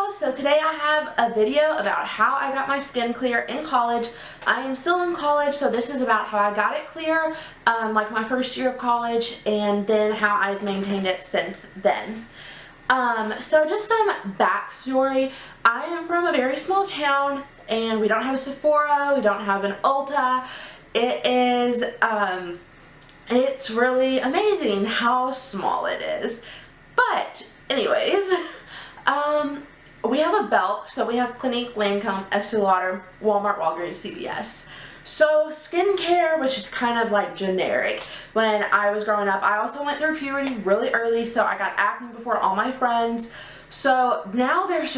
y'all, so today I have a video about how I got my skin clear in college. I am still in college, so this is about how I got it clear, like my first year of college, and then how I've maintained it since then. So just some backstory. I am from a very small town, and we don't have a Sephora, we don't have an Ulta. It's really amazing how small it is. But anyways, we have a Belk, so we have Clinique, Lancome, Estee Lauder, Walmart, Walgreens, CVS. So skincare was just kind of like generic when I was growing up. I also went through puberty really early, so I got acne before all my friends. So now there's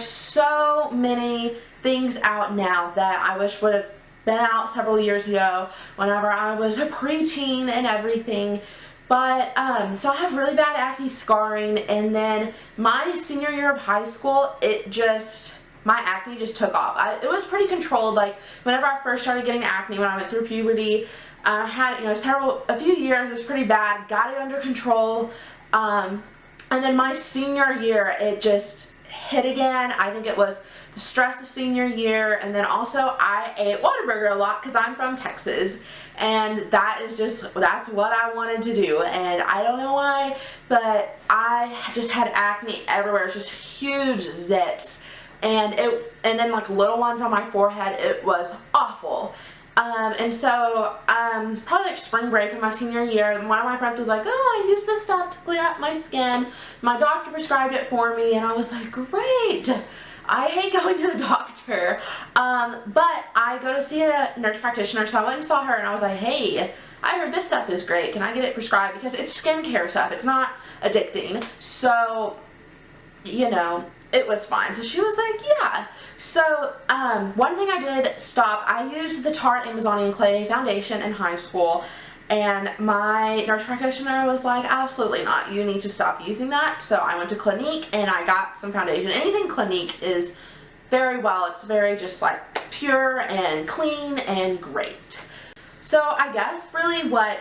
so many things out now that I wish would have been out several years ago whenever I was a preteen and everything. But so I have really bad acne scarring, and then my senior year of high school, my acne just took off. It was pretty controlled. Like whenever I first started getting acne when I went through puberty, I had a few years, it was pretty bad, got it under control, and then my senior year it just hit again. I think it was the stress of senior year, and then also I ate Whataburger a lot because I'm from Texas, and that's what I wanted to do, and I don't know why, but I just had acne everywhere, just huge zits, and then like little ones on my forehead. It was awful. And so probably like spring break of my senior year, one of my friends was like, oh, I use this stuff to clear up my skin. My doctor prescribed it for me, and I was like, great. I hate going to the doctor, but I go to see a nurse practitioner, so I went and saw her, and I was like, hey, I heard this stuff is great. Can I get it prescribed? Because it's skincare stuff. It's not addicting. So, it was fine. So she was like, yeah. So, one thing I did stop, I used the Tarte Amazonian Clay foundation in high school, and my nurse practitioner was like, absolutely not. You need to stop using that. So I went to Clinique and I got some foundation. Anything Clinique is it's very just like pure and clean and great. So I guess really what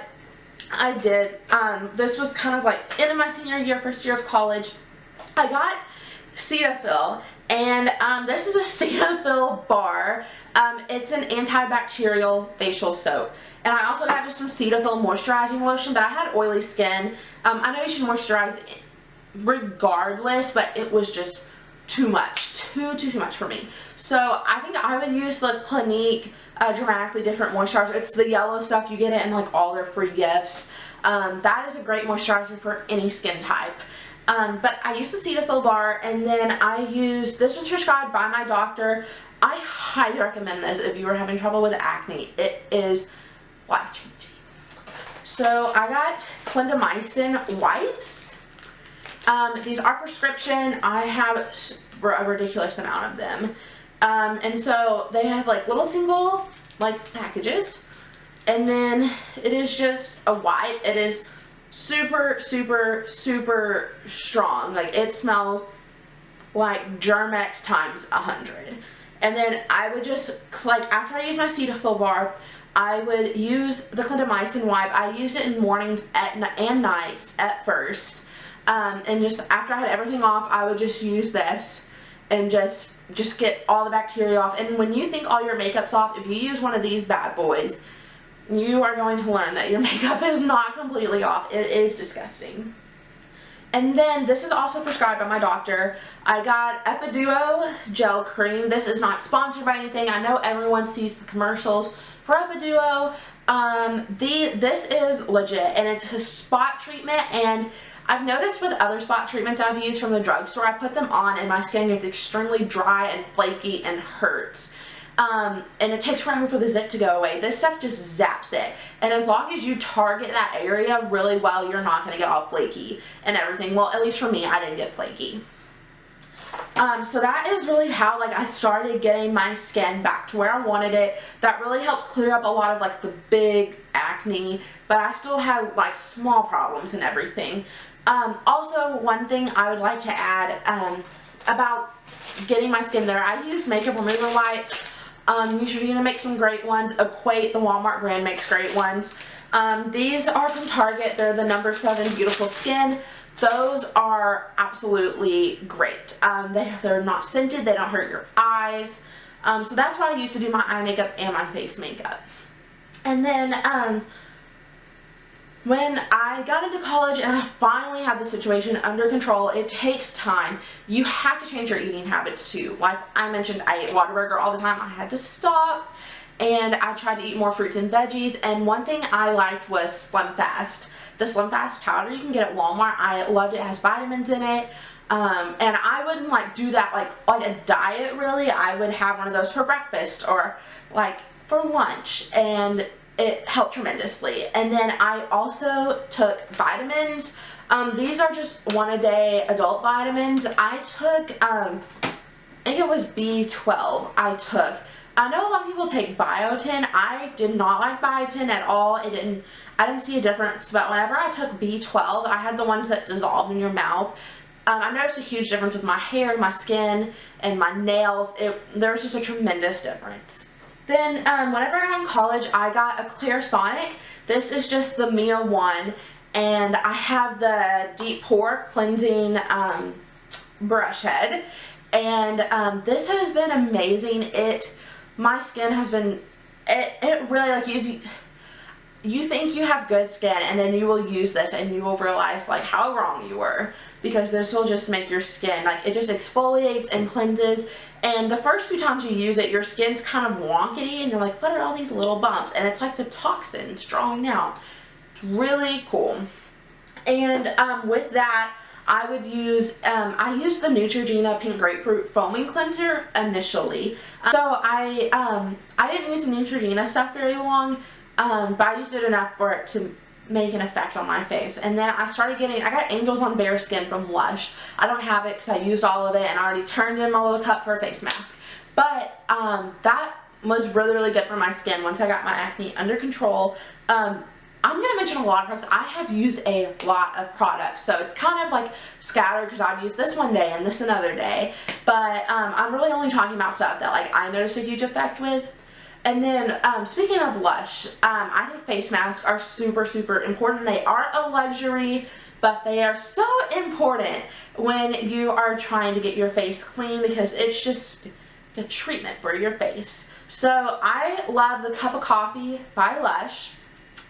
I did, this was kind of like end of my senior year, first year of college, I got Cetaphil, and this is a Cetaphil bar. It's an antibacterial facial soap, and I also got just some Cetaphil moisturizing lotion, but I had oily skin. I know you should moisturize regardless, but it was just too much, too much for me. So I think I would use the Clinique Dramatically Different Moisturizer. It's the yellow stuff. You get it in like all their free gifts. That is a great moisturizer for any skin type. But I used the Cetaphil bar, and then this was prescribed by my doctor. I highly recommend this if you are having trouble with acne. It is life-changing. So I got clindamycin wipes. These are prescription. I have a ridiculous amount of them. And so they have like little single packages, and then it is just a wipe. It is super strong. Like it smells like Germ-X times 100. And then I would just, after I use my Cetaphil bar, I would use the clindamycin wipe. I used it in mornings and nights at first, and just after I had everything off, I would just use this and just get all the bacteria off. And when you think all your makeup's off, if you use one of these bad boys, you are going to learn that your makeup is not completely off. It is disgusting. And then this is also prescribed by my doctor. I got Epiduo gel cream. This is not sponsored by anything. I know everyone sees the commercials for Epiduo. This is legit, and it's a spot treatment, and I've noticed with other spot treatments I've used from the drugstore, I put them on and my skin gets extremely dry and flaky and hurts. And it takes forever for the zit to go away. This stuff just zaps it. And as long as you target that area really well, you're not going to get all flaky and everything. Well, at least for me, I didn't get flaky. So that is really how I started getting my skin back to where I wanted it. That really helped clear up a lot of the big acne, but I still had small problems and everything. Also, one thing I would like to add about getting my skin there, I use makeup remover wipes. Neutrogena makes some great ones. Equate, the Walmart brand, makes great ones. These are from Target. They're the No. 7 Beautiful Skin. those are absolutely great. They're not scented, they don't hurt your eyes. So that's what I use to do my eye makeup and my face makeup. And then when I got into college and I finally had the situation under control, it takes time. You have to change your eating habits too. Like I mentioned, I ate Whataburger all the time. I had to stop, and I tried to eat more fruits and veggies. And one thing I liked was SlimFast. The SlimFast powder you can get at Walmart. I loved it. It has vitamins in it. And I wouldn't like do that like a diet really. I would have one of those for breakfast or like for lunch, and it helped tremendously. And then I also took vitamins. These are just 1-a-day adult vitamins. I took, I think it was B12 I took. I know a lot of people take biotin. I did not like biotin at all. I didn't see a difference, but whenever I took B12, I had the ones that dissolved in your mouth. I noticed a huge difference with my hair, my skin, and my nails. There was just a tremendous difference. Then whenever I got in college, I got a Clarisonic. This is just the Mia one, and I have the Deep Pore Cleansing brush head, and this has been amazing. My skin has been, it really, like, you think you have good skin, and then you will use this and you will realize like how wrong you were, because this will just make your skin, like, it just exfoliates and cleanses. And the first few times you use it, your skin's kind of wonky and you're like, what are all these little bumps? And it's like the toxins drawing out. It's really cool. And with that, I would use, I used the Neutrogena Pink Grapefruit Foaming Cleanser initially. So I didn't use the Neutrogena stuff very long, but I used it enough for it to make an effect on my face. And then I got Angels on Bare Skin from Lush. I don't have it because I used all of it and I already turned in my little cup for a face mask. But that was really, really good for my skin once I got my acne under control. I'm going to mention a lot of products. I have used a lot of products, so it's kind of like scattered because I've used this one day and this another day. But I'm really only talking about stuff that like I noticed a huge effect with. And then speaking of Lush, I think face masks are super, super important. They are a luxury, but they are so important when you are trying to get your face clean, because it's just a treatment for your face. So I love the Cup of Coffee by Lush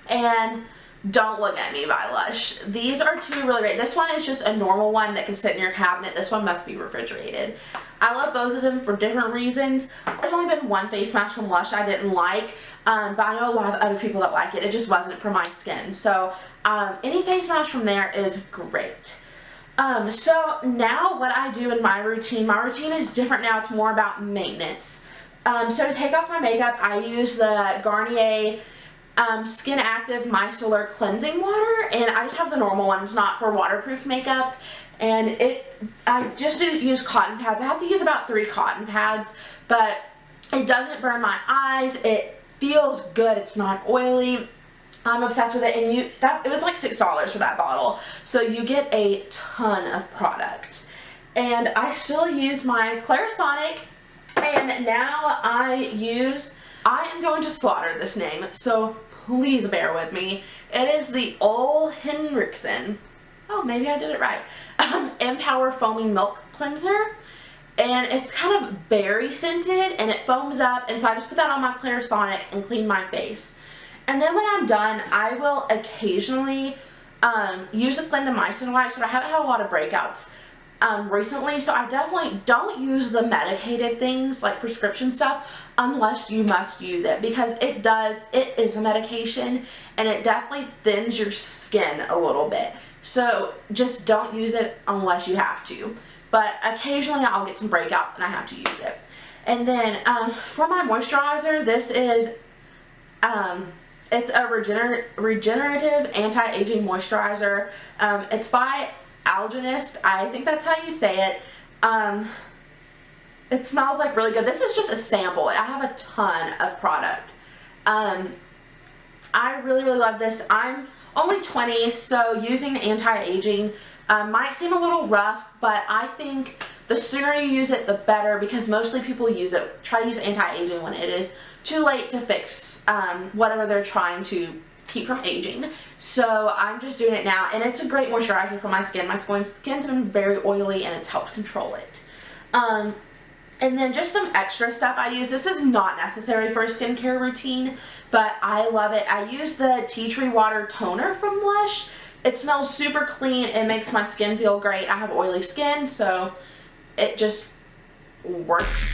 and Don't Look at Me by Lush. These are two really great. This one is just a normal one that can sit in your cabinet. This one must be refrigerated. I love both of them for different reasons. There's only been one face mask from Lush I didn't like, but I know a lot of other people that like it. It just wasn't for my skin. So any face mask from there is great. So now what I do in my routine is different now. It's more about maintenance. So to take off my makeup, I use the Garnier Skin Active Micellar Cleansing Water, and I just have the normal one. It's not for waterproof makeup, and I just use cotton pads. I have to use about 3 cotton pads, but it doesn't burn my eyes. It feels good. It's not oily. I'm obsessed with it, and it was like $6 for that bottle, so you get a ton of product. And I still use my Clarisonic, and now I am going to slaughter this name, so please bear with me. It is the Ole Henriksen, oh, maybe I did it right, Empower Foaming Milk Cleanser. And it's kind of berry scented, and it foams up, and so I just put that on my Clarisonic and clean my face. And then when I'm done, I will occasionally use the clindamycin wipes, but I haven't had a lot of breakouts recently, so I definitely don't use the medicated things like prescription stuff unless you must use it, because it is a medication and it definitely thins your skin a little bit. So just don't use it unless you have to. But occasionally I'll get some breakouts and I have to use it. And then for my moisturizer, this is it's a regenerative anti-aging moisturizer. It's by Algenist. I think that's how you say it. It smells like really good. This is just a sample. I have a ton of product. I really, really love this. I'm only 20, so using anti-aging might seem a little rough, but I think the sooner you use it, the better, because mostly people try to use anti-aging when it is too late to fix whatever they're trying to keep from aging. So I'm just doing it now, and it's a great moisturizer for my skin. My skin's been very oily, and it's helped control it. And then just some extra stuff I use. This is not necessary for a skincare routine, but I love it. I use the Tea Tree Water Toner from Lush. It smells super clean. It makes my skin feel great. I have oily skin, so it just works